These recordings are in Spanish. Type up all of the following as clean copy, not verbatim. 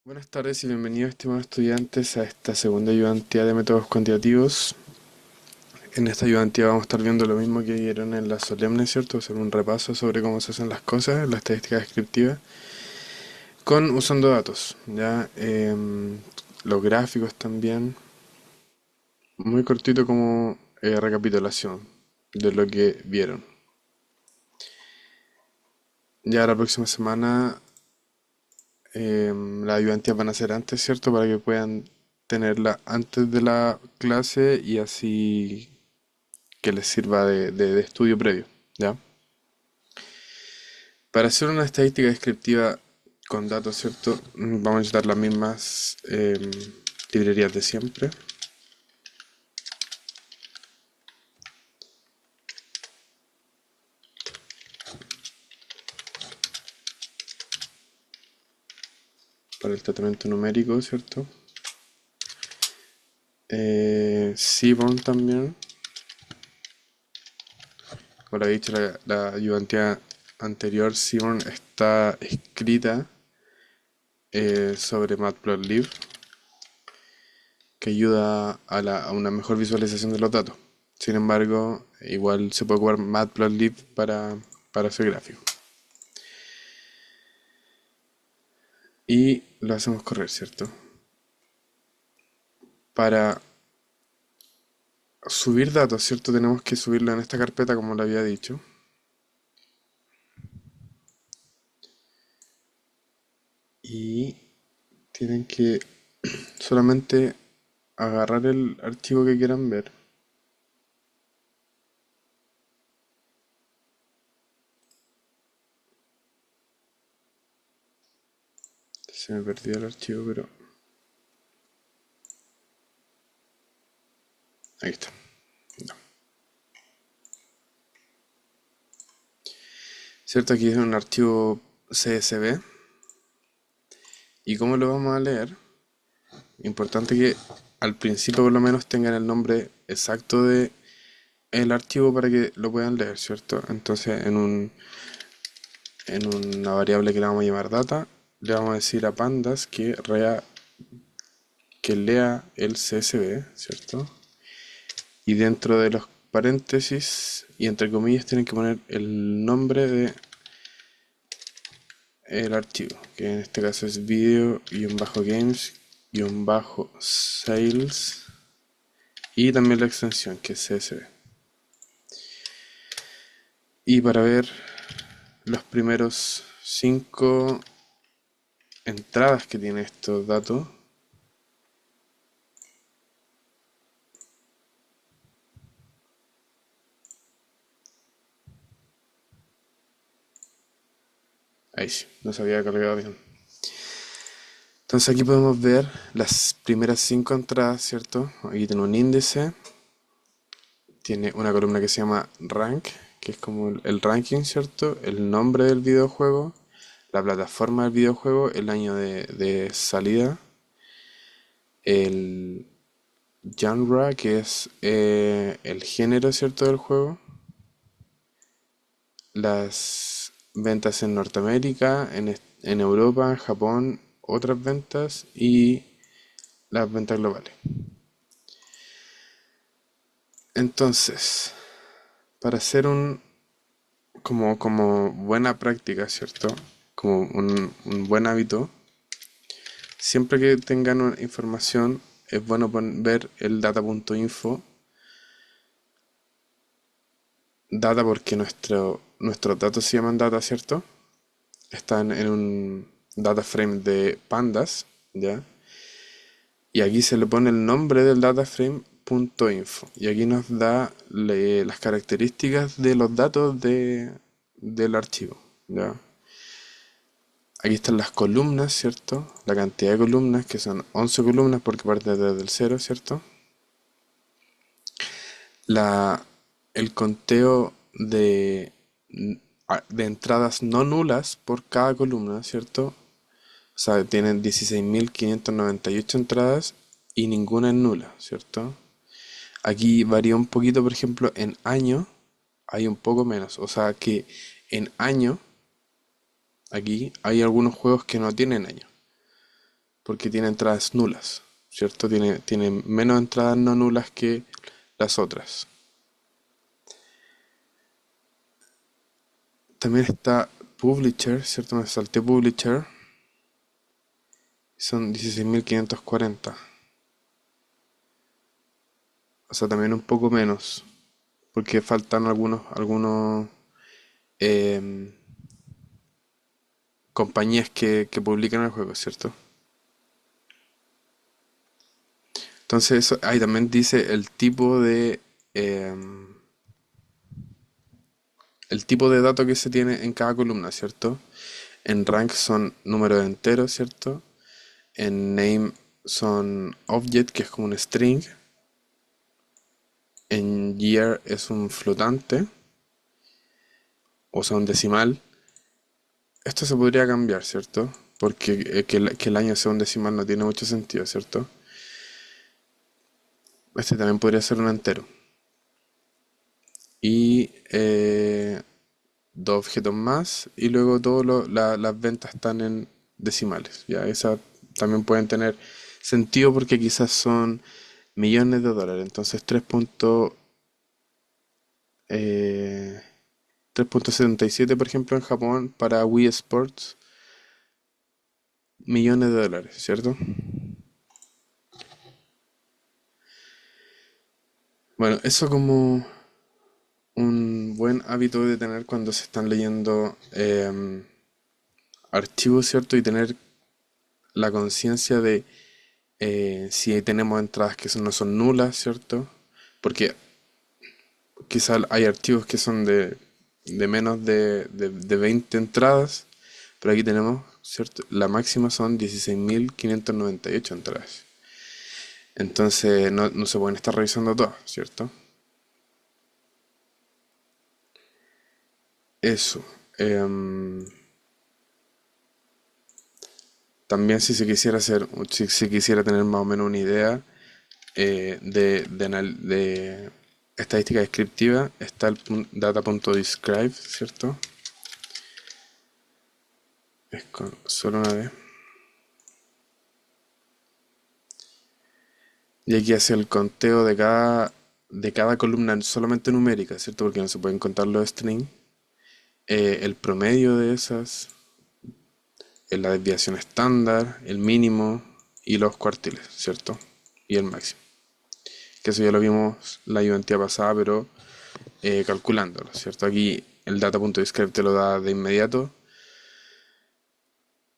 Buenas tardes y bienvenidos, estimados estudiantes, a esta segunda ayudantía de métodos cuantitativos. En esta ayudantía vamos a estar viendo lo mismo que vieron en la solemne, ¿cierto? Hacer un repaso sobre cómo se hacen las cosas, la estadística descriptiva, con usando datos, ¿ya? Los gráficos también. Muy cortito como recapitulación de lo que vieron. Ya la próxima semana las ayudantías van a ser antes, ¿cierto? Para que puedan tenerla antes de la clase y así que les sirva de estudio previo, ¿ya? Para hacer una estadística descriptiva con datos, ¿cierto? Vamos a necesitar las mismas librerías de siempre. Para el tratamiento numérico, ¿cierto? Seaborn también. Como lo he dicho, la ayudantía anterior, Seaborn, está escrita sobre Matplotlib, que ayuda a una mejor visualización de los datos. Sin embargo, igual se puede ocupar Matplotlib para hacer gráficos. Y lo hacemos correr, ¿cierto? Para subir datos, ¿cierto? Tenemos que subirlo en esta carpeta como lo había dicho. Y tienen que solamente agarrar el archivo que quieran ver. Se me perdió el archivo, pero ahí está. No. ¿Cierto? Aquí es un archivo CSV. ¿Y cómo lo vamos a leer? Importante que al principio por lo menos tengan el nombre exacto de el archivo para que lo puedan leer, ¿cierto? Entonces en una variable que le vamos a llamar data, le vamos a decir a pandas que lea el CSV, ¿cierto? Y dentro de los paréntesis y entre comillas tienen que poner el nombre de el archivo, que en este caso es video-games-sales y también la extensión que es CSV. Y para ver los primeros 5 entradas que tiene estos datos, ahí sí, no se había cargado bien. Entonces aquí podemos ver las primeras 5 entradas, ¿cierto? Aquí tiene un índice, tiene una columna que se llama rank, que es como el ranking, ¿cierto? El nombre del videojuego, la plataforma del videojuego, el año de salida, el genre, que es el género, ¿cierto? Del juego, las ventas en Norteamérica, en Europa, en Japón, otras ventas y las ventas globales. Entonces, para hacer como buena práctica, ¿cierto? Como un buen hábito, siempre que tengan una información, es bueno ver el data.info. Data porque nuestros datos se llaman data, ¿cierto? Están en un data frame de pandas, ¿ya? Y aquí se le pone el nombre del dataframe.info. Y aquí nos da las características de los datos del archivo, ¿ya? Aquí están las columnas, ¿cierto? La cantidad de columnas, que son 11 columnas porque parte desde el cero, ¿cierto? La, el conteo de entradas no nulas por cada columna, ¿cierto? O sea, tienen 16.598 entradas y ninguna es nula, ¿cierto? Aquí varía un poquito, por ejemplo, en año hay un poco menos. O sea que en año, aquí hay algunos juegos que no tienen año. porque tiene entradas nulas, ¿cierto? Tiene menos entradas no nulas que las otras. También está Publisher, ¿cierto? Me salté Publisher. Son 16.540. O sea, también un poco menos. Porque faltan algunos em, compañías que publican el juego, ¿cierto? Entonces, eso, ahí también dice em, el tipo de dato que se tiene en cada columna, ¿cierto? En rank son números enteros, ¿cierto? En name son object, que es como un string. En year es un flotante, o sea, un decimal. Esto se podría cambiar, ¿cierto? Porque que el año sea un decimal no tiene mucho sentido, ¿cierto? Este también podría ser un entero. Y dos objetos más. Y luego todas las ventas están en decimales. Ya, esas también pueden tener sentido porque quizás son millones de dólares. Entonces 3.77 por ejemplo en Japón para Wii Sports, millones de dólares, ¿cierto? Bueno, eso como un buen hábito de tener cuando se están leyendo archivos, ¿cierto? Y tener la conciencia de si tenemos entradas que no son nulas, ¿cierto? Porque quizás hay archivos que son de menos de 20 entradas, pero aquí tenemos, ¿cierto? La máxima son 16.598 entradas. Entonces no se pueden estar revisando todas, ¿cierto? Eso. También si se quisiera hacer, si se quisiera tener más o menos una idea de estadística descriptiva, está el data.describe, ¿cierto? Es con solo una vez. Y aquí hace el conteo de cada columna solamente numérica, ¿cierto? Porque no se pueden contar los strings. El promedio de esas, la desviación estándar, el mínimo y los cuartiles, ¿cierto? Y el máximo. Que eso ya lo vimos la ayudantía pasada, pero calculándolo, ¿cierto? Aquí el data.describe te lo da de inmediato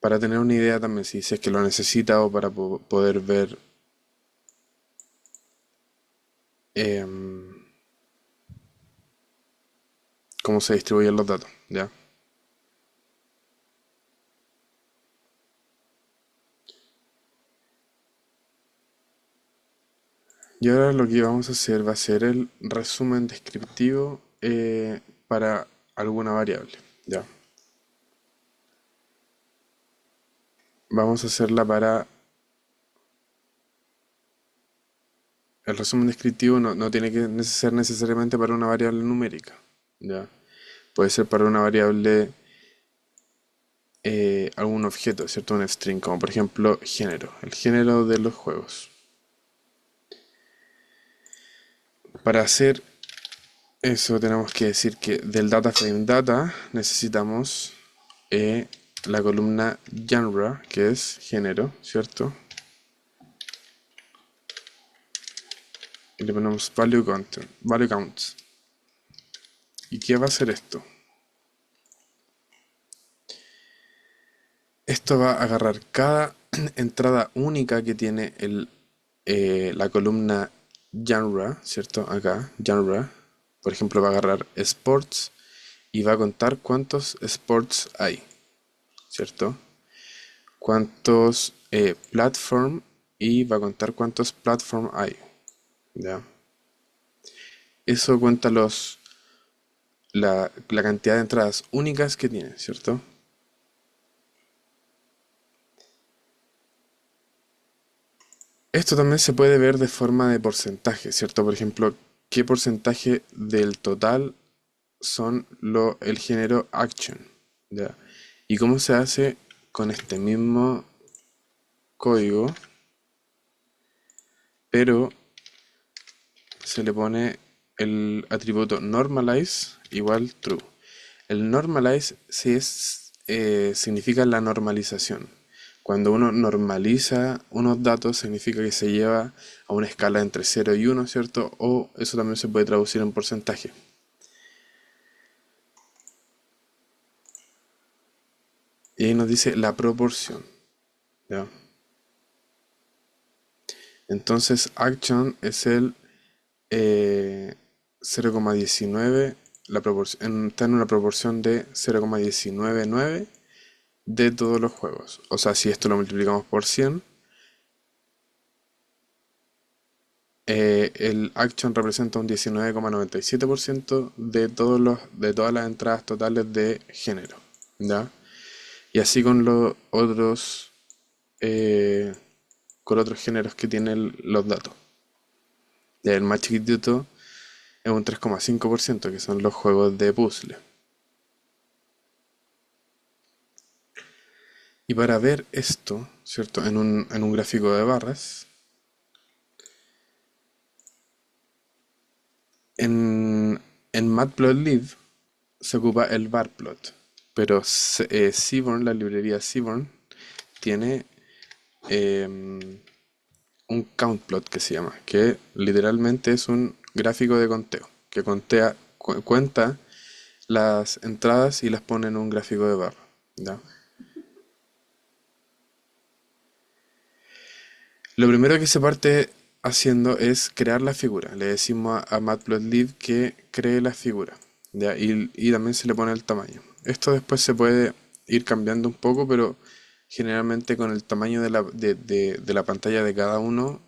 para tener una idea también si es que lo necesita o para poder ver em, cómo se distribuyen los datos, ¿ya? Y ahora lo que vamos a hacer va a ser el resumen descriptivo para alguna variable, ¿ya? Vamos a hacerla para... El resumen descriptivo no tiene que ser necesariamente para una variable numérica, ¿ya? Puede ser para una variable, algún objeto, ¿cierto? Un string, como por ejemplo género, el género de los juegos. Para hacer eso tenemos que decir que del data frame data necesitamos la columna genre, que es género, ¿cierto? Y le ponemos value counts. ¿Y qué va a hacer esto? Esto va a agarrar cada entrada única que tiene la columna genre, ¿cierto? Acá, genre. Por ejemplo, va a agarrar sports y va a contar cuántos sports hay, ¿cierto? Cuántos platform y va a contar cuántos platform hay, ¿ya? Eso cuenta la cantidad de entradas únicas que tiene, ¿cierto? Esto también se puede ver de forma de porcentaje, ¿cierto? Por ejemplo, qué porcentaje del total son el género action, ¿ya? ¿Y cómo se hace con este mismo? código, pero se le pone el atributo normalize igual true. El normalize sí significa la normalización. Cuando uno normaliza unos datos significa que se lleva a una escala entre 0 y 1, ¿cierto? O eso también se puede traducir en porcentaje. Y ahí nos dice la proporción, ¿ya? Entonces action es el 0,19, está en una proporción de 0,199 de todos los juegos. O sea, si esto lo multiplicamos por 100, el action representa un 19,97% de todas las entradas totales de género, ¿ya? Y así eh, con otros géneros que tienen los datos. Ya el más chiquitito es un 3,5%, que son los juegos de puzzle. Y para ver esto, ¿cierto? En un gráfico de barras, en, en Matplotlib se ocupa el barplot, pero Seaborn, la librería Seaborn, tiene un countplot que se llama, que literalmente es un gráfico de conteo, que cuenta las entradas y las pone en un gráfico de barra, ¿ya? Lo primero que se parte haciendo es crear la figura. Le decimos a Matplotlib que cree la figura, ¿ya? Y también se le pone el tamaño. Esto después se puede ir cambiando un poco, pero generalmente con el tamaño de la pantalla de cada uno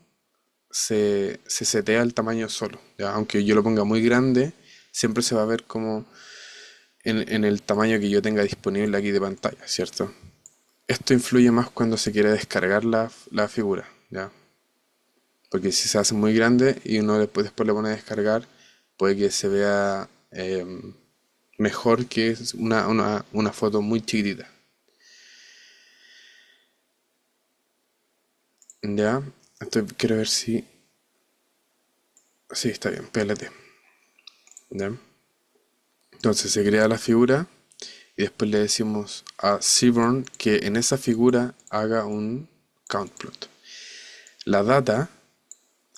se setea el tamaño solo, ¿ya? Aunque yo lo ponga muy grande, siempre se va a ver como en el tamaño que yo tenga disponible aquí de pantalla, ¿cierto? Esto influye más cuando se quiere descargar la figura, ¿ya? Porque si se hace muy grande y uno después le pone a descargar, puede que se vea mejor que es una foto muy chiquitita. ¿Ya? Entonces quiero ver si... Sí, está bien, PLT. ¿Ya? Entonces se crea la figura y después le decimos a Seaborn que en esa figura haga un countplot. La data,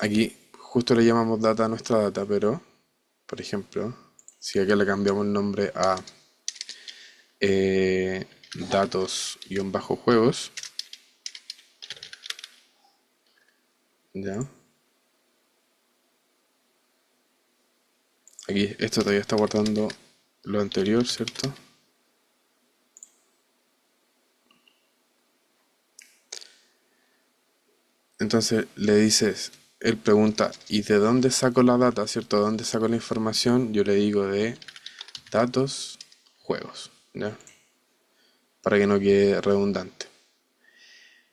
aquí justo le llamamos data a nuestra data, pero, por ejemplo, si acá le cambiamos el nombre a eh, datos-juegos, ¿ya? Aquí esto todavía está guardando lo anterior, ¿cierto? Entonces le dices, él pregunta, ¿y de dónde saco la data, ¿cierto? ¿De dónde saco la información? Yo le digo de datos, juegos, ¿ya? Para que no quede redundante.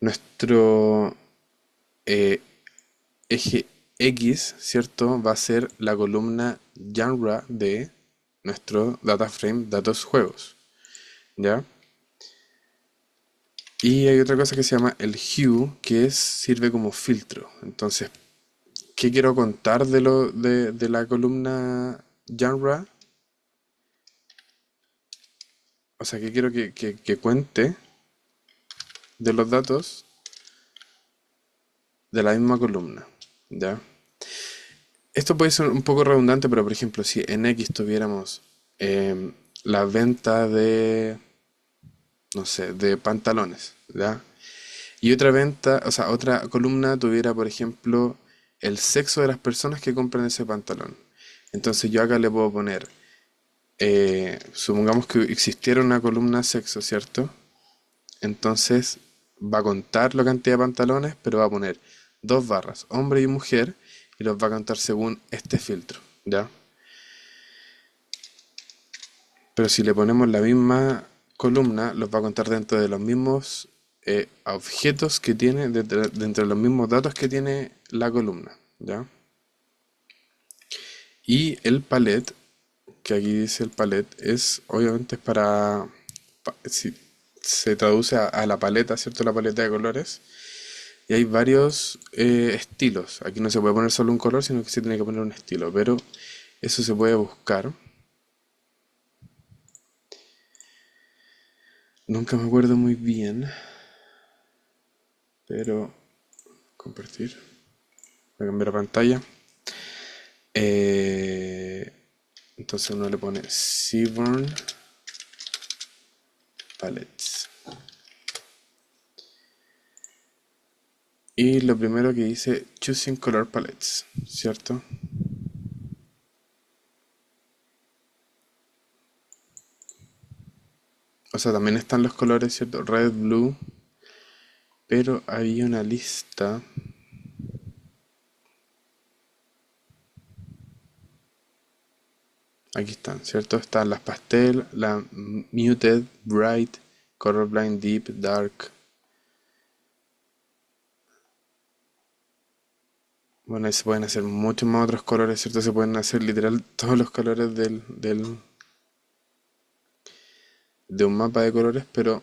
Nuestro eh, eje X, ¿cierto? Va a ser la columna genre de nuestro data frame datos juegos, ¿ya? Y hay otra cosa que se llama el hue, sirve como filtro. Entonces, ¿qué quiero contar de la columna genre? O sea, ¿qué quiero que cuente de los datos de la misma columna? ¿Ya? Esto puede ser un poco redundante, pero por ejemplo, si en X tuviéramos la venta no sé, de pantalones, ¿ya? Y otra venta, o sea, otra columna tuviera, por ejemplo, el sexo de las personas que compran ese pantalón. Entonces yo acá le puedo poner, supongamos que existiera una columna sexo, ¿cierto? Entonces va a contar la cantidad de pantalones, pero va a poner dos barras, hombre y mujer, y los va a contar según este filtro, ¿ya? Pero si le ponemos la misma columna, los va a contar dentro de los mismos objetos que tiene, dentro de los mismos datos que tiene la columna, ¿ya? Y el palet, que aquí dice el palet, obviamente es si se traduce a la paleta, ¿cierto? La paleta de colores. Y hay varios estilos. Aquí no se puede poner solo un color, sino que se tiene que poner un estilo. Pero eso se puede buscar. Nunca me acuerdo muy bien. Pero compartir. Voy a cambiar la pantalla. Eh, entonces uno le pone Seaborn Palettes. Y lo primero que dice Choosing Color Palettes, ¿cierto? O sea, también están los colores, ¿cierto? Red, blue. Pero hay una lista. Aquí están, ¿cierto? Están las pastel, la muted, bright, colorblind, deep, dark. Bueno, ahí se pueden hacer muchos más otros colores, ¿cierto? Se pueden hacer literal todos los colores de un mapa de colores, pero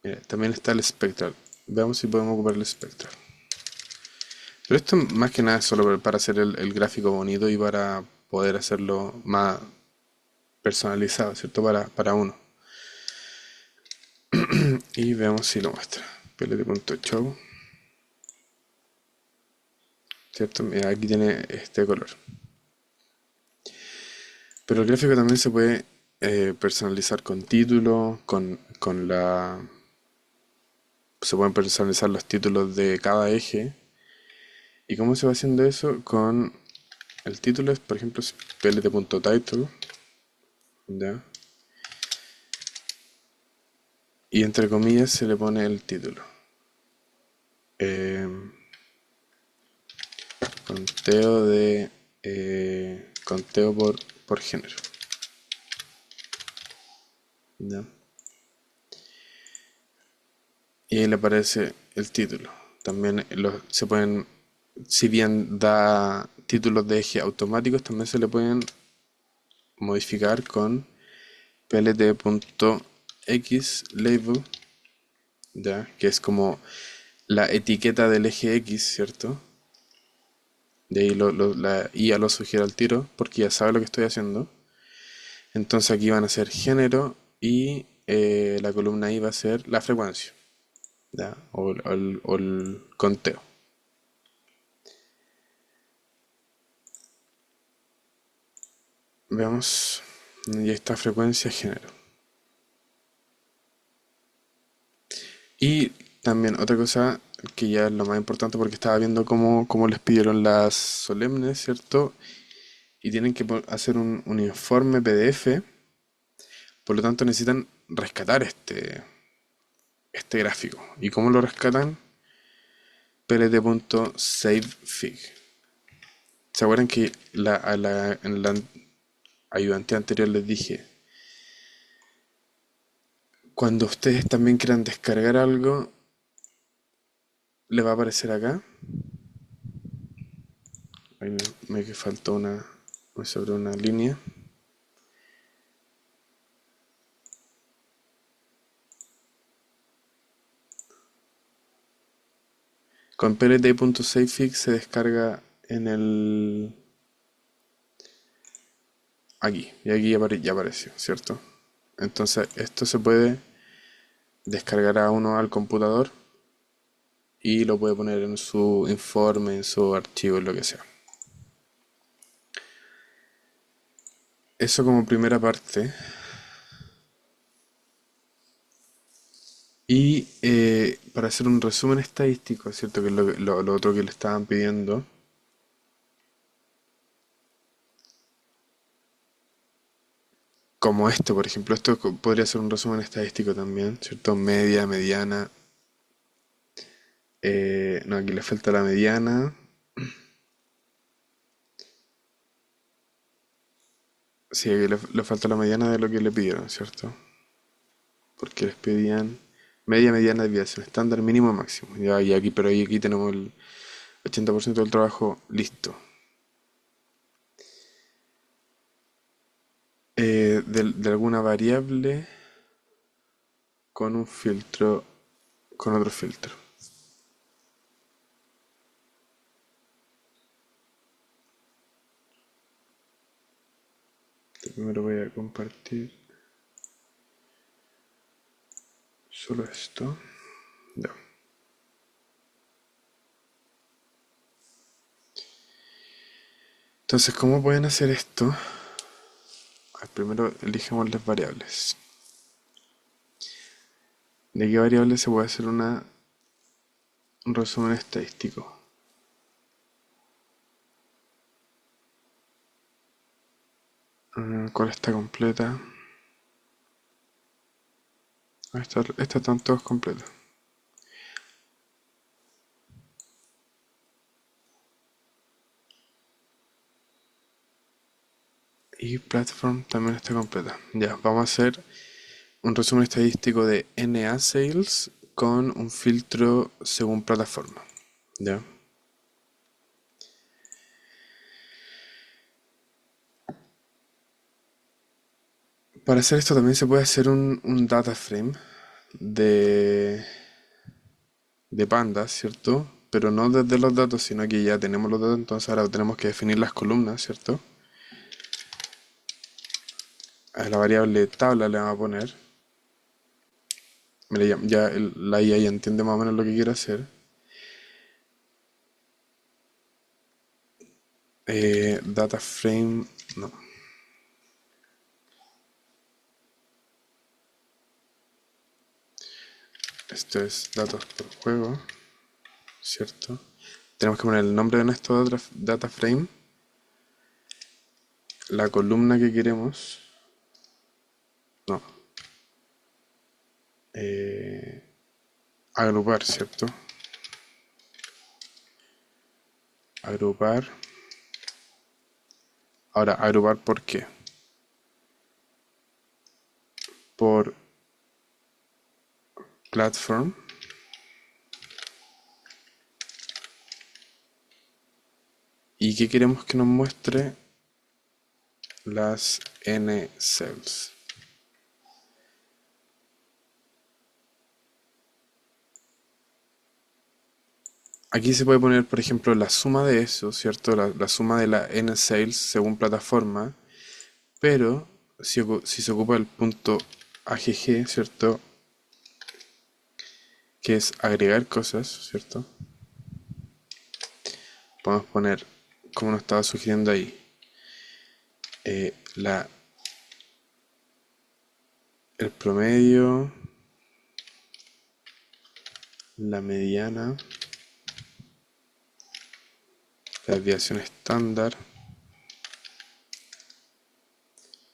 mira, también está el spectral. Veamos si podemos ocupar el spectral. Pero esto más que nada es solo para hacer el gráfico bonito y para poder hacerlo más personalizado, ¿cierto? Para uno. Y veamos si lo muestra. plt.show, ¿cierto? Mira, aquí tiene este color. Pero el gráfico también se puede personalizar con título, con la... Se pueden personalizar los títulos de cada eje. ¿Y cómo se va haciendo eso? Con el título, es, por ejemplo, es plt.title, ¿ya? Y entre comillas se le pone el título. Eh, conteo de... conteo por género, ¿ya? Y ahí le aparece el título. También se pueden, si bien da títulos de eje automáticos, también se le pueden modificar con plt.xlabel, ¿ya? Que es como la etiqueta del eje X, ¿cierto? De ahí la IA lo sugiere al tiro, porque ya sabe lo que estoy haciendo. Entonces aquí van a ser género y la columna I va a ser la frecuencia, ¿ya? O el conteo. Veamos. Y esta frecuencia género. Y también otra cosa que ya es lo más importante porque estaba viendo cómo les pidieron las solemnes, ¿cierto? Y tienen que hacer un informe PDF. Por lo tanto necesitan rescatar este gráfico. ¿Y cómo lo rescatan? plt.savefig. ¿Se acuerdan que en la ayudante anterior les dije, cuando ustedes también quieran descargar algo, le va a aparecer acá? Ahí me que faltó me sobró una línea. Con plt.savefig se descarga en el... Aquí, y aquí ya apareció, ¿cierto? Entonces esto se puede descargar a uno al computador y lo puede poner en su informe, en su archivo, en lo que sea. Eso como primera parte. Y para hacer un resumen estadístico, ¿cierto? Que es lo otro que le estaban pidiendo. Como esto, por ejemplo, esto podría ser un resumen estadístico también, ¿cierto? Media, mediana. No, aquí le falta la mediana. Sí, aquí le falta la mediana de lo que le pidieron, ¿cierto? Porque les pedían media, mediana, desviación, estándar, mínimo, máximo. Ya, y aquí, pero ahí aquí tenemos el 80% del trabajo listo. De alguna variable con un filtro con otro filtro. Primero voy a compartir solo esto. Ya. Entonces, ¿cómo pueden hacer esto? Primero elijamos las variables. ¿De qué variable se puede hacer un resumen estadístico? ¿Cuál está completa? Estas están todas completas. Y platform también está completa. Ya, vamos a hacer un resumen estadístico de NA Sales con un filtro según plataforma. ¿Ya? Para hacer esto también se puede hacer un data frame de, de pandas, ¿cierto? Pero no desde los datos, sino que ya tenemos los datos, entonces ahora tenemos que definir las columnas, ¿cierto? A la variable tabla le vamos a poner. Mira, ya la IA ya entiende más o menos lo que quiere hacer. Data frame, no. Esto es datos por juego, ¿cierto? Tenemos que poner el nombre de nuestro data frame, la columna que queremos, no, agrupar, ¿cierto? Agrupar. Ahora, agrupar ¿por qué? Por platform. ¿Y qué queremos que nos muestre? Las N cells. Aquí se puede poner, por ejemplo, la suma de eso, ¿cierto? La suma de la N sales según plataforma, pero si se ocupa el punto AGG, ¿cierto? Que es agregar cosas, ¿cierto? Podemos poner, como nos estaba sugiriendo ahí, eh, la, el promedio, la mediana, la desviación estándar,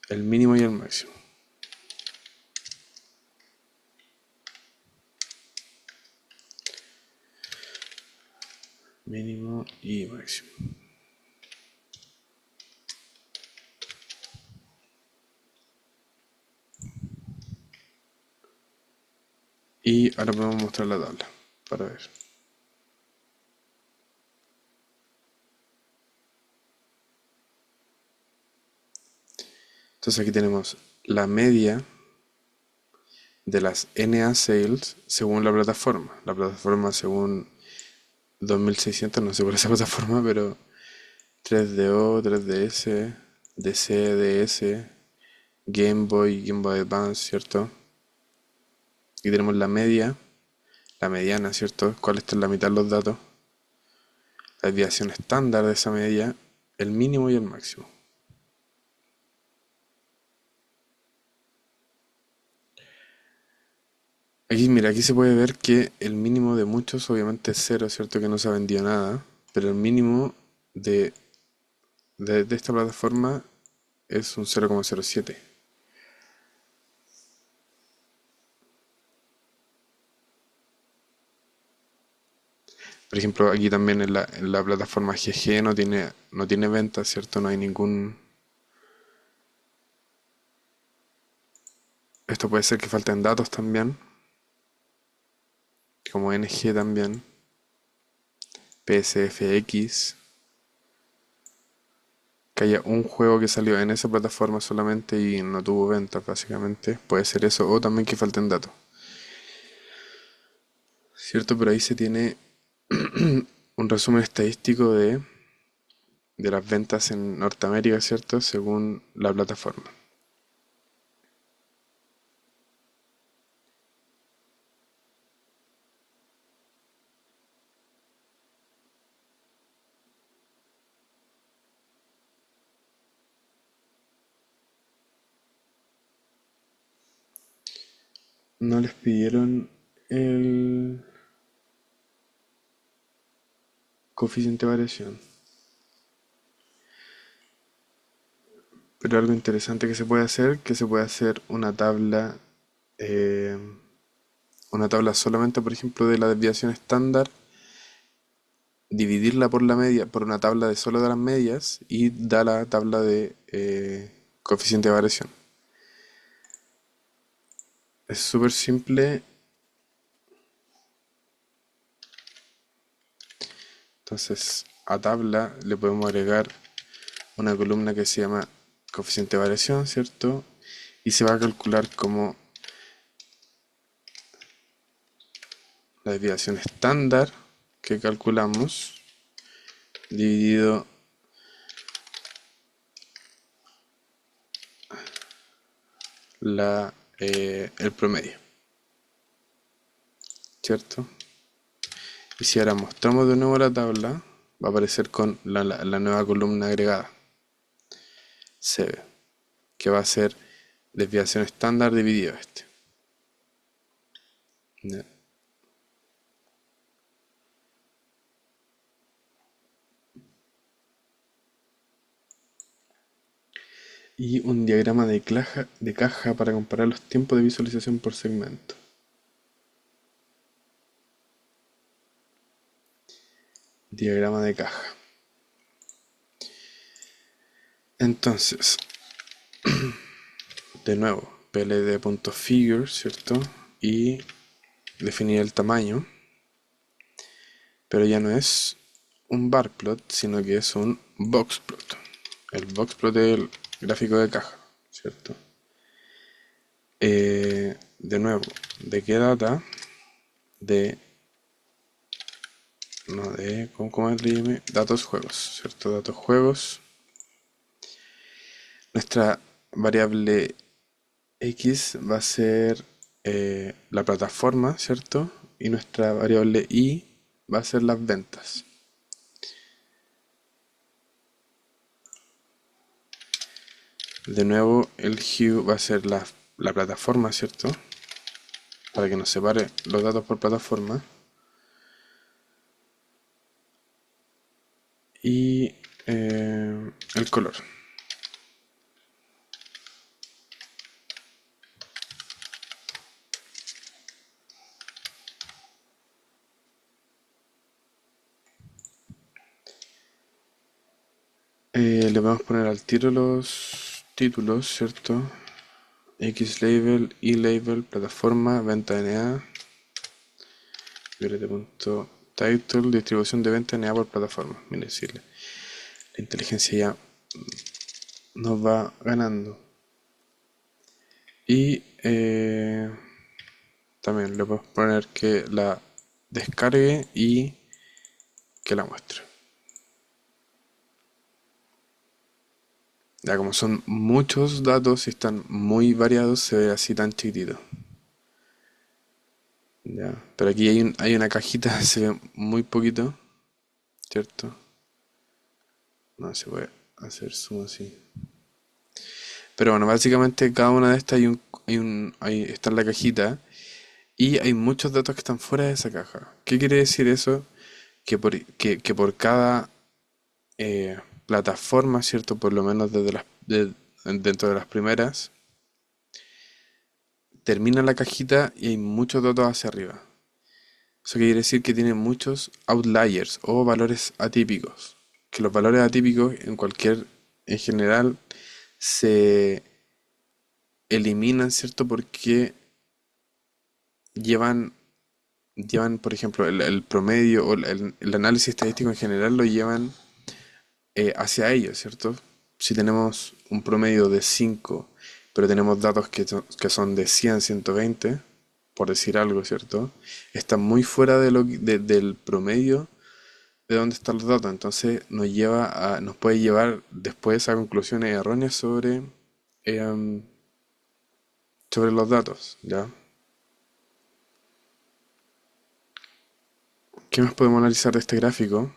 el mínimo y el máximo. Mínimo y máximo. Y ahora podemos mostrar la tabla para ver. Entonces aquí tenemos la media de las NA sales según la plataforma. La plataforma según 2600, no sé por esa plataforma, pero 3DO, 3DS, DC, DS, Game Boy, Game Boy Advance, ¿cierto? Y tenemos la media, la mediana, ¿cierto? ¿Cuál está en la mitad de los datos? La desviación estándar de esa media, el mínimo y el máximo. Aquí, mira, aquí se puede ver que el mínimo de muchos obviamente es cero, ¿cierto? Que no se ha vendido nada, pero el mínimo de, de esta plataforma es un 0,07. Por ejemplo, aquí también en la plataforma GG no tiene ventas, ¿cierto? No hay ningún... Esto puede ser que falten datos también, como NG también, PSFX, que haya un juego que salió en esa plataforma solamente y no tuvo ventas, básicamente. Puede ser eso, o también que falten datos. ¿cierto? Pero ahí se tiene un resumen estadístico de las ventas en Norteamérica, ¿cierto? Según la plataforma. No les pidieron el coeficiente de variación. Pero algo interesante que se puede hacer eh, una tabla solamente, por ejemplo, de la desviación estándar, dividirla por la media, por una tabla de solo de las medias y da la tabla de coeficiente de variación. Es súper simple. Entonces, a tabla le podemos agregar una columna que se llama coeficiente de variación, ¿cierto? Y se va a calcular como la desviación estándar que calculamos dividido el promedio, ¿cierto? Y si ahora mostramos de nuevo la tabla, va a aparecer con la nueva columna agregada, CB, que va a ser desviación estándar dividido este. ¿Ya? Y un diagrama de caja para comparar los tiempos de visualización por segmento. Diagrama de caja. Entonces, de nuevo, pld.figure, ¿cierto? Y definir el tamaño, pero ya no es un bar plot, sino que es un box plot. El box plot es el gráfico de caja, ¿cierto? De nuevo, ¿de qué data? De, no de, ¿cómo es el IM? Datos juegos, ¿cierto? Datos juegos. Nuestra variable X va a ser la plataforma, ¿cierto? Y nuestra variable Y va a ser las ventas. De nuevo, el hue va a ser la plataforma, ¿cierto? Para que nos separe los datos por plataforma. Y el color. Le vamos a poner al tiro los títulos, ¿cierto? X label, Y label, plataforma, venta NA, title, distribución de venta NA por plataforma. Mire, si la inteligencia ya nos va ganando. Y también le podemos poner que la descargue y que la muestre. Ya como son muchos datos y están muy variados, se ve así tan chiquitito. Ya. Pero aquí hay una cajita, se ve muy poquito, ¿cierto? No se puede hacer zoom así. Pero bueno, básicamente cada una de estas está en la cajita y hay muchos datos que están fuera de esa caja. ¿Qué quiere decir eso? Que por cada plataforma, ¿cierto? Por lo menos dentro de las primeras, termina la cajita y hay muchos datos hacia arriba. Eso quiere decir que tiene muchos outliers o valores atípicos. Que los valores atípicos en general, se eliminan, ¿cierto? Porque llevan, llevan, por ejemplo, el promedio o el análisis estadístico en general lo llevan hacia ellos, ¿cierto? Si tenemos un promedio de 5 pero tenemos datos que son de 100, 120, por decir algo, ¿cierto? Está muy fuera de del promedio de dónde están los datos. Entonces nos puede llevar después a conclusiones erróneas em, sobre los datos, ¿ya? ¿Qué más podemos analizar de este gráfico?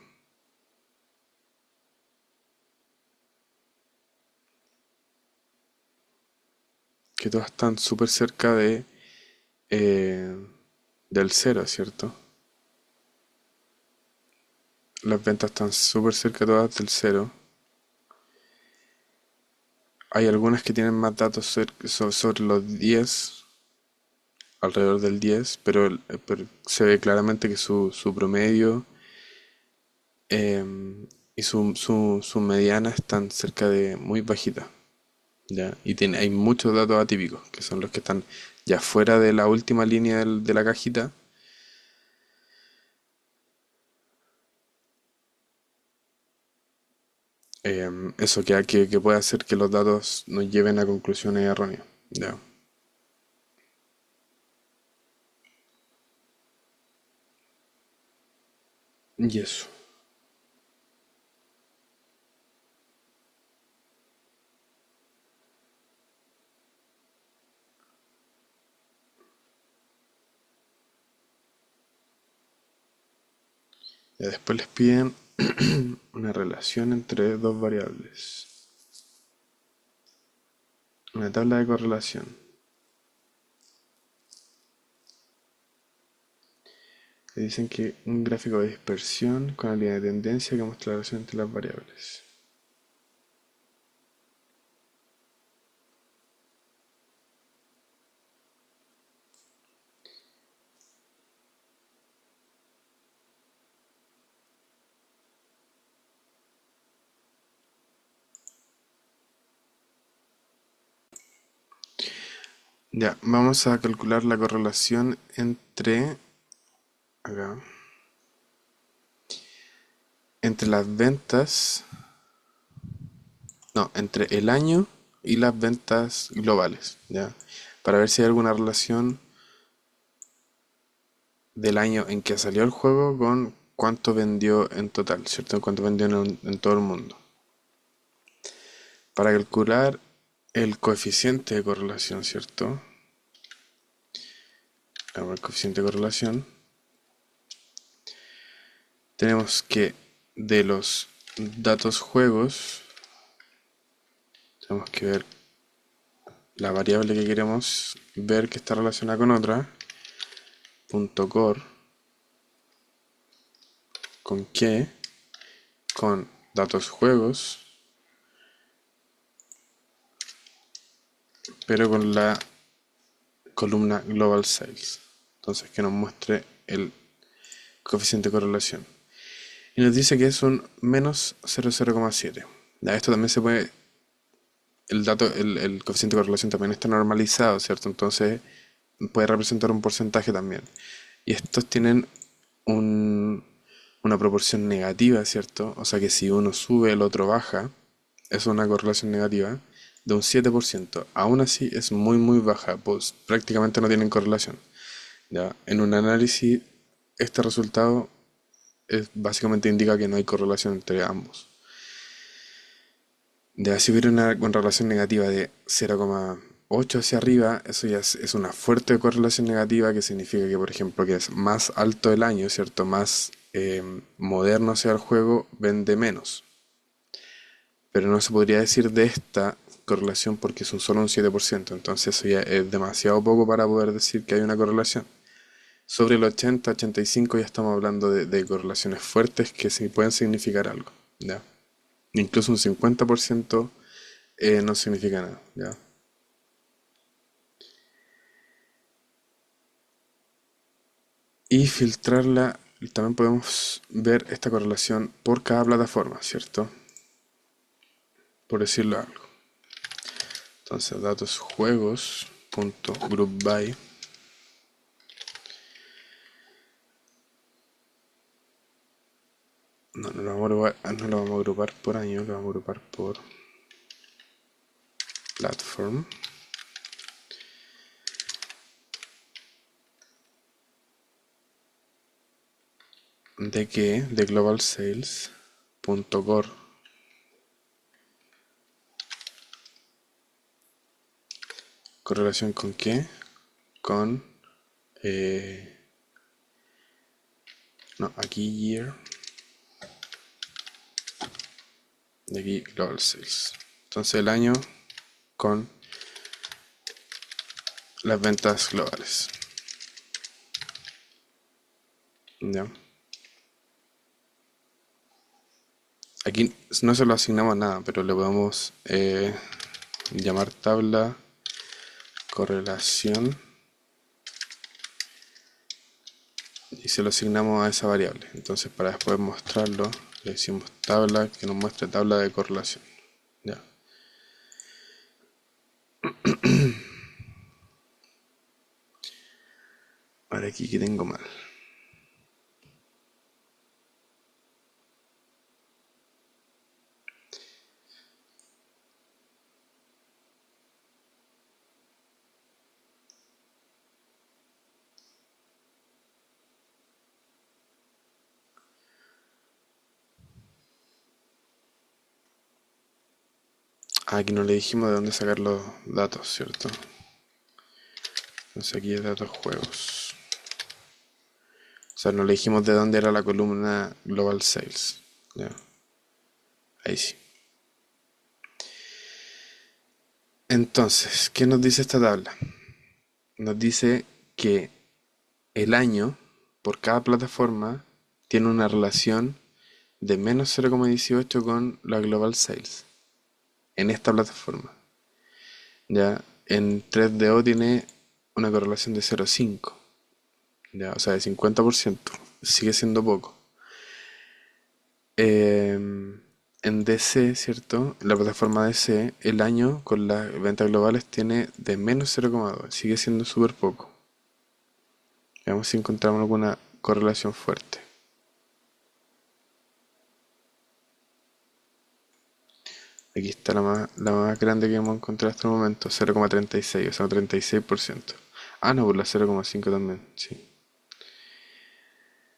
Que todos están súper cerca eh, del cero, ¿cierto? Las ventas están súper cerca todas del cero. Hay algunas que tienen más datos sobre los 10, alrededor del 10, pero se ve claramente que su promedio y su mediana están cerca de muy bajita, ¿ya? Y hay muchos datos atípicos, que son los que están ya fuera de la última línea de la cajita. Eso que puede hacer que los datos nos lleven a conclusiones erróneas, ¿ya? Y eso. Ya después les piden una relación entre dos variables. Una tabla de correlación. Le dicen que un gráfico de dispersión con la línea de tendencia que muestra la relación entre las variables. Ya, vamos a calcular la correlación acá, entre las ventas, no, entre el año y las ventas globales, ¿ya? Para ver si hay alguna relación del año en que salió el juego con cuánto vendió en total, ¿cierto? Cuánto vendió en todo el mundo. Para calcular el coeficiente de correlación, ¿cierto? El coeficiente de correlación, tenemos que de los datos juegos, tenemos que ver la variable que queremos ver que está relacionada con otra, punto .core, ¿con qué? Con datos juegos, pero con la columna Global Sales. Entonces que nos muestre el coeficiente de correlación. Y nos dice que es un menos 0,0,7. Esto también se puede, el coeficiente de correlación también está normalizado, ¿cierto? Entonces puede representar un porcentaje también. Y estos tienen un- una proporción negativa, ¿cierto? O sea que si uno sube, el otro baja. Es una correlación negativa de un 7%. Aún así es muy muy baja, pues prácticamente no tienen correlación. ¿Ya? En un análisis, este resultado básicamente indica que no hay correlación entre ambos. De si hubiera una relación negativa de 0,8 hacia arriba, eso ya es una fuerte correlación negativa que significa que, por ejemplo, que es más alto el año, ¿cierto? Más moderno sea el juego, vende menos. Pero no se podría decir de esta correlación porque es solo un 7%. Entonces eso ya es demasiado poco para poder decir que hay una correlación. Sobre el 80-85 ya estamos hablando de correlaciones fuertes que sí pueden significar algo, ¿ya? Incluso un 50% no significa nada, ¿ya? Y filtrarla, también podemos ver esta correlación por cada plataforma, ¿cierto? Por decirlo algo. Entonces, datos juegos punto group by. No lo vamos a no lo vamos a agrupar por año, lo vamos a agrupar por platform. de que de global sales punto core correlación con qué, con no, aquí year, de aquí global sales, entonces el año con las ventas globales, ¿ya? Aquí no se lo asignamos nada, pero le podemos llamar tabla correlación y se lo asignamos a esa variable. Entonces para después mostrarlo le decimos tabla que nos muestre tabla de correlación. Ya. Ahora aquí que tengo mal. Aquí no le dijimos de dónde sacar los datos, ¿cierto? Entonces aquí es datos juegos. O sea, no le dijimos de dónde era la columna Global Sales. Ya. Ahí sí. Entonces, ¿qué nos dice esta tabla? Nos dice que el año por cada plataforma tiene una relación de menos 0,18 con la Global Sales en esta plataforma. Ya en 3DO tiene una correlación de 0,5, ya, o sea, de 50%. Sigue siendo poco. En DC, ¿cierto? En la plataforma DC, el año con las ventas globales tiene de menos 0,2. Sigue siendo súper poco. Veamos si encontramos alguna correlación fuerte. Aquí está la más grande que hemos encontrado hasta el momento, 0,36, o sea, un 36%. Ah, no, por la 0,5 también, sí.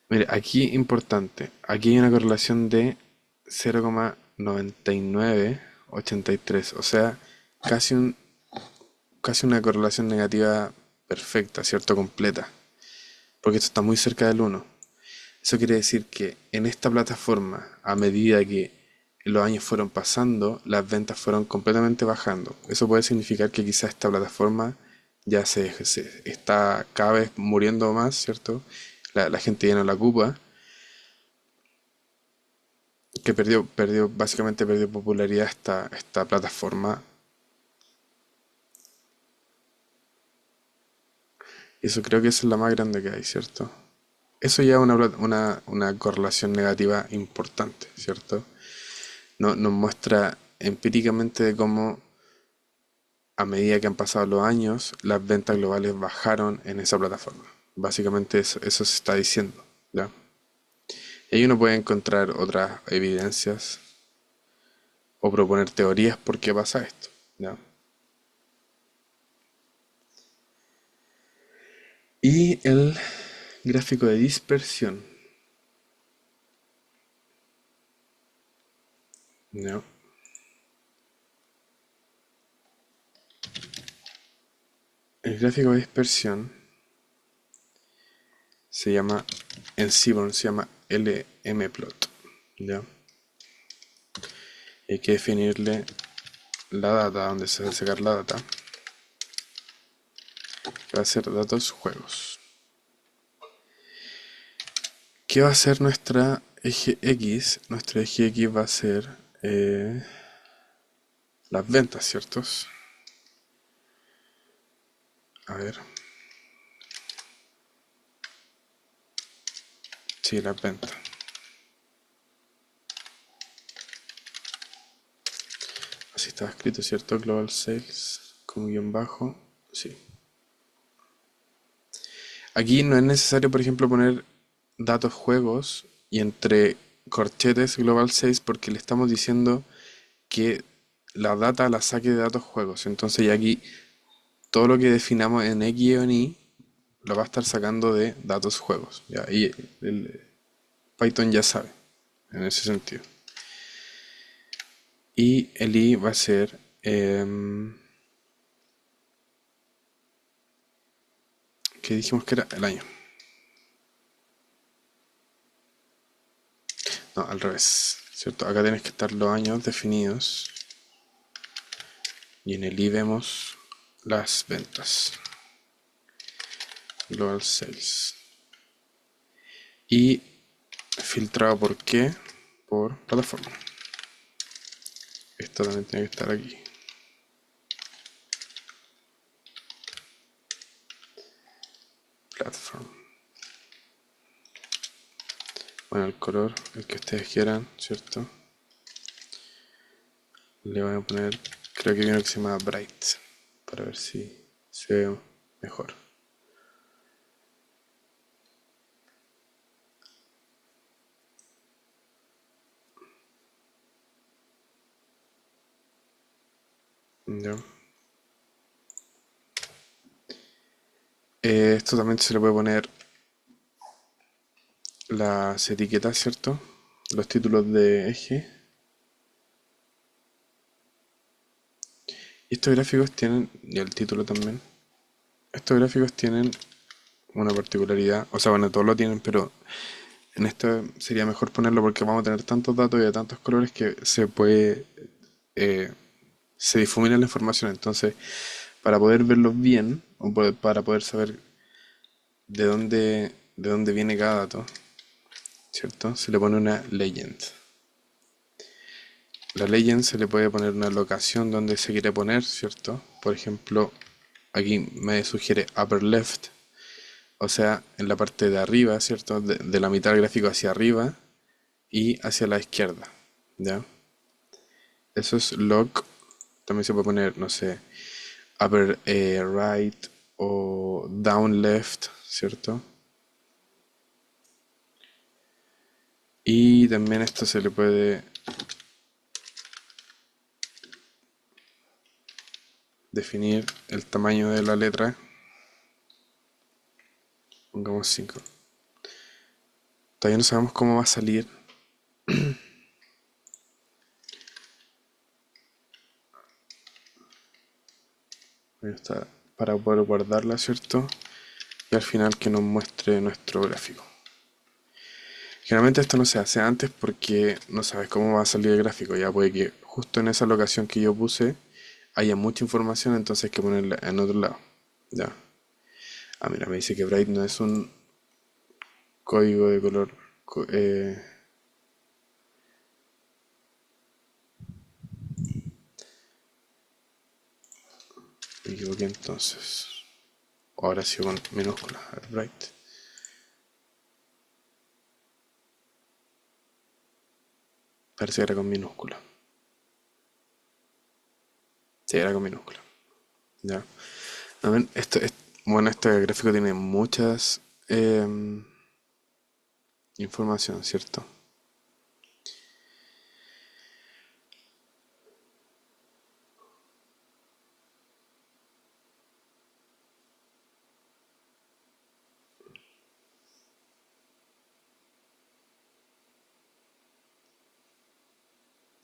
Mire, aquí importante, aquí hay una correlación de 0,9983, o sea, casi casi una correlación negativa perfecta, ¿cierto? Completa, porque esto está muy cerca del 1. Eso quiere decir que en esta plataforma, a medida que los años fueron pasando, las ventas fueron completamente bajando. Eso puede significar que quizás esta plataforma ya se está cada vez muriendo más, ¿cierto? La gente ya no la ocupa, que básicamente perdió popularidad esta plataforma. Y eso creo que esa es la más grande que hay, ¿cierto? Eso ya es una correlación negativa importante, ¿cierto? No, nos muestra empíricamente de cómo a medida que han pasado los años, las ventas globales bajaron en esa plataforma. Básicamente eso se está diciendo, ¿ya? Y ahí uno puede encontrar otras evidencias o proponer teorías por qué pasa esto, ¿ya? Y el gráfico de dispersión, ¿ya? El gráfico de dispersión se llama, en Seaborn se llama LM-plot, ¿ya? Y hay que definirle la data, donde se va a sacar la data, que va a ser datos juegos. ¿Qué va a ser nuestra eje X? Nuestro eje X va a ser las ventas, ¿ciertos? A ver. Sí, las ventas. Así estaba escrito, ¿cierto? Global Sales, como guión bajo. Sí. Aquí no es necesario, por ejemplo, poner datos juegos y entre corchetes Global Sales porque le estamos diciendo que la data la saque de datos juegos. Entonces ya aquí todo lo que definamos en X o en Y lo va a estar sacando de datos juegos. ¿Ya? Y Python ya sabe, en ese sentido. Y el I va a ser, ¿qué dijimos que era? El año. No, al revés, ¿cierto? Acá tienes que estar los años definidos y en el I vemos las ventas. Global Sales. Y filtrado por qué? Por plataforma. Esto también tiene que estar aquí. Platform. Bueno, el color, el que ustedes quieran, ¿cierto? Le voy a poner, creo que hay uno que se llama Bright, para ver si se ve mejor. ¿Ya? Esto también se le puede poner las etiquetas, ¿cierto? Los títulos de eje. Y estos gráficos tienen, y el título también, estos gráficos tienen una particularidad, o sea, bueno, todos lo tienen, pero en esto sería mejor ponerlo porque vamos a tener tantos datos y de tantos colores que eh, se difumina la información. Entonces, para poder verlo bien, para poder saber de dónde viene cada dato, ¿cierto? Se le pone una legend. La legend se le puede poner una locación donde se quiere poner, ¿cierto? Por ejemplo, aquí me sugiere upper left, o sea, en la parte de arriba, ¿cierto? De la mitad del gráfico hacia arriba y hacia la izquierda, ¿ya? Eso es log. También se puede poner, no sé, upper right o down left, ¿cierto? Y también esto se le puede definir el tamaño de la letra. Pongamos 5. Todavía no sabemos cómo va a salir. Ahí está, para poder guardarla, ¿cierto? Y al final que nos muestre nuestro gráfico. Generalmente esto no se hace antes porque no sabes cómo va a salir el gráfico. Ya puede que justo en esa locación que yo puse haya mucha información, entonces hay que ponerla en otro lado. Ya. Ah, mira, me dice que Bright no es un código de color. Me equivoqué entonces. Ahora sí con minúsculas. A ver, Bright. Parece que era con minúscula. Sí, era con minúscula. Ya. A ver, bueno, este gráfico tiene muchas información, ¿cierto?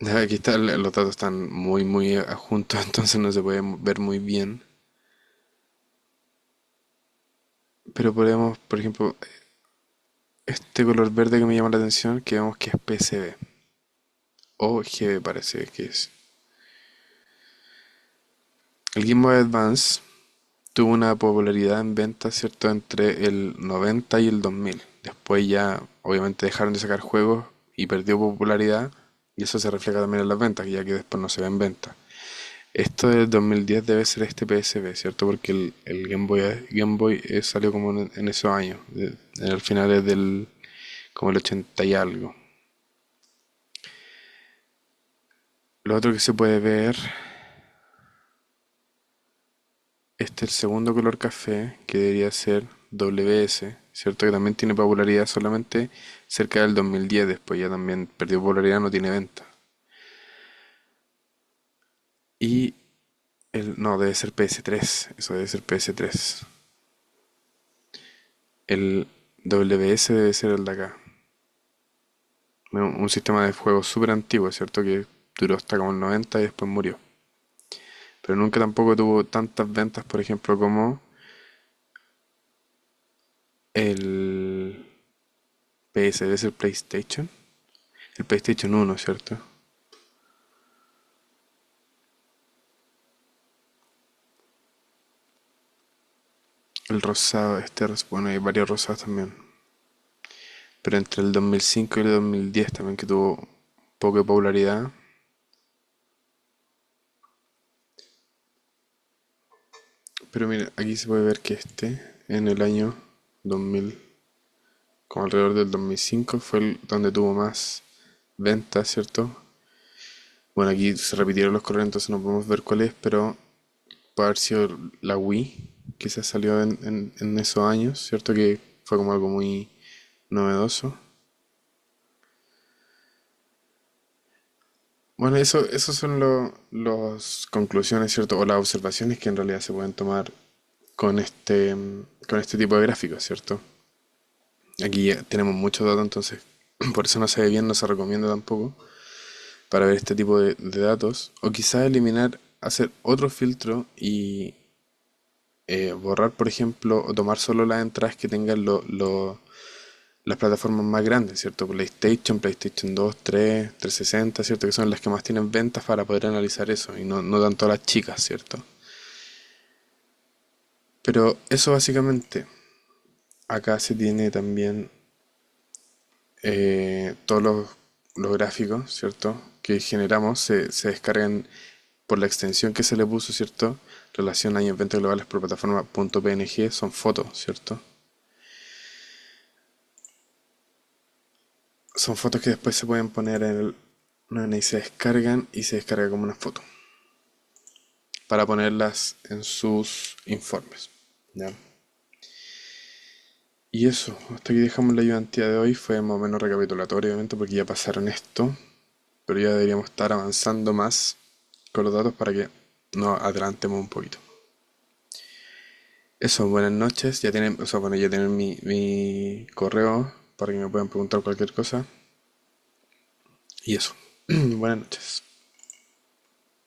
Aquí está, los datos están muy juntos, entonces no se puede ver muy bien. Pero podemos, por ejemplo, este color verde que me llama la atención, que vemos que es PCB. O GB parece que es. El Game Boy Advance tuvo una popularidad en ventas, ¿cierto?, entre el 90 y el 2000. Después ya, obviamente, dejaron de sacar juegos y perdió popularidad. Y eso se refleja también en las ventas, ya que después no se ve en ventas. Esto del 2010 debe ser este PSP, ¿cierto? Porque el Game Boy salió como en esos años, en el finales del, como el 80 y algo. Lo otro que se puede ver, este es el segundo color café, que debería ser WS, ¿cierto? Que también tiene popularidad solamente cerca del 2010, después ya también perdió popularidad, no tiene venta. Y no, debe ser PS3, eso debe ser PS3. El WS debe ser el de acá. Un sistema de juego súper antiguo, ¿cierto? Que duró hasta como el 90 y después murió. Pero nunca tampoco tuvo tantas ventas, por ejemplo, como el PS, es el PlayStation. El PlayStation 1, ¿cierto? El rosado, bueno, hay varios rosados también. Pero entre el 2005 y el 2010 también que tuvo poca popularidad. Pero mira, aquí se puede ver que en el año 2000, como alrededor del 2005, fue donde tuvo más ventas, ¿cierto? Bueno, aquí se repitieron los colores, entonces no podemos ver cuál es, pero puede haber sido la Wii, quizás salió en esos años, ¿cierto? Que fue como algo muy novedoso. Bueno, esos son las conclusiones, ¿cierto? O las observaciones que en realidad se pueden tomar con este tipo de gráficos, ¿cierto? Aquí ya tenemos muchos datos, entonces por eso no se ve bien, no se recomienda tampoco para ver este tipo de datos. O quizás eliminar, hacer otro filtro y borrar, por ejemplo, o tomar solo las entradas que tengan las plataformas más grandes, ¿cierto? PlayStation, PlayStation 2, 3, 360, ¿cierto? Que son las que más tienen ventas para poder analizar eso y no tanto las chicas, ¿cierto? Pero eso básicamente, acá se tiene también todos los gráficos, ¿cierto? Que generamos se descargan por la extensión que se le puso, ¿cierto? Relación años ventas globales por plataforma .png, son fotos, ¿cierto? Son fotos que después se pueden poner y se descargan y se descarga como una foto para ponerlas en sus informes, ¿ya? Y eso, hasta aquí dejamos la ayudantía de hoy, fue más o menos recapitulatorio, obviamente, porque ya pasaron esto, pero ya deberíamos estar avanzando más con los datos para que nos adelantemos un poquito. Eso, buenas noches. Ya tienen, o sea, bueno, ya tienen mi correo para que me puedan preguntar cualquier cosa. Y eso, buenas noches.